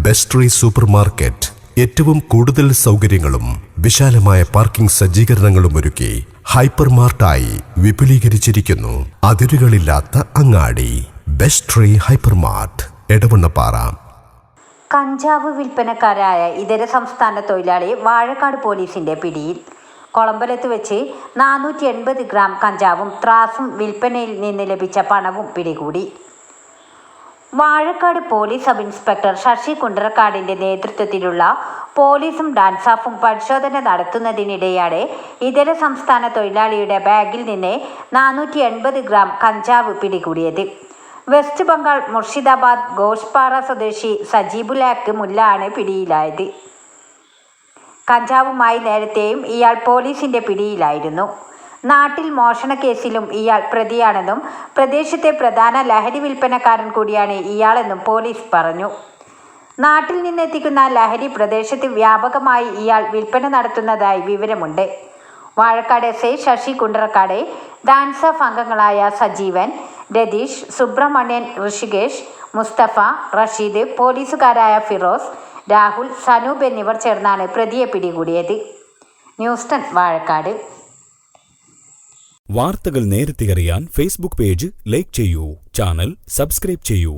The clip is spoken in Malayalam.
ബെസ്റ്റ് സൂപ്പർ മാർക്കറ്റ് ഏറ്റവും കൂടുതൽ സൗകര്യങ്ങളും വിശാലമായ പാർക്കിംഗ് സജ്ജീകരണങ്ങളും ഒരുക്കി ഹൈപ്പർ മാർട്ടായി വിപുലീകരിച്ചിരിക്കുന്നു. അതിരുകളില്ലാത്ത അങ്ങാടി ബെസ്റ്റ് ഹൈപ്പർ മാർട്ട് എടവണ്ണപ്പാറ. കഞ്ചാവ് വിൽപ്പനക്കാരായ ഇതര സംസ്ഥാന തൊഴിലാളി വാഴക്കാട് പോലീസിന്റെ പിടിയിൽ. കൊളമ്പലത്ത് വെച്ച് 480 ഗ്രാം കഞ്ചാവും ത്രാസും വിൽപ്പനയിൽ നിന്ന് ലഭിച്ച പണവും പിടികൂടി. Vazhakkad police sub inspector Sasi കുണ്ടറക്കാടിന്റെ നേതൃത്വത്തിലുള്ള പോലീസും ഡാൻസാഫും പരിശോധന നടത്തുന്നതിനിടെയാണ് ഇതര സംസ്ഥാന തൊഴിലാളിയുടെ ബാഗിൽ നിന്ന് 480 ഗ്രാം കഞ്ചാവ് പിടികൂടിയത്. വെസ്റ്റ് ബംഗാൾ മുർഷിദാബാദ് ഗോഷ്പാറ സ്വദേശി സജീബുലാക്ക് മുല്ല ആണ് പിടിയിലായത്. കഞ്ചാവുമായി നേരത്തെയും ഇയാൾ പോലീസിന്റെ പിടിയിലായിരുന്നു. നാട്ടിൽ മോഷണക്കേസിലും ഇയാൾ പ്രതിയാണെന്നും പ്രദേശത്തെ പ്രധാന ലഹരി വിൽപ്പനക്കാരൻ കൂടിയാണ് ഇയാളെന്നും പോലീസ് പറഞ്ഞു. നാട്ടിൽ നിന്നെത്തിക്കുന്ന ലഹരി പ്രദേശത്ത് വ്യാപകമായി ഇയാൾ വിൽപ്പന നടത്തുന്നതായി വിവരമുണ്ട്. വാഴക്കാട് എസ്.ഐ ശശി കുണ്ടറക്കാട്, ഡാൻസാഫ് അംഗങ്ങളായ സജീവൻ, രതീഷ്, സുബ്രഹ്മണ്യൻ, ഋഷികേഷ്, മുസ്തഫ, റഷീദ്, പോലീസുകാരായ ഫിറോസ്, രാഹുൽ, സനൂപ് എന്നിവർ ചേർന്നാണ് പ്രതിയെ പിടികൂടിയത്. ന്യൂസ് 10 വാഴക്കാട്. വാർത്തകൾ നേരത്തെ അറിയാൻ ഫേസ്ബുക്ക് പേജ് ലൈക്ക് ചെയ്യൂ, ചാനൽ സബ്സ്ക്രൈബ് ചെയ്യൂ.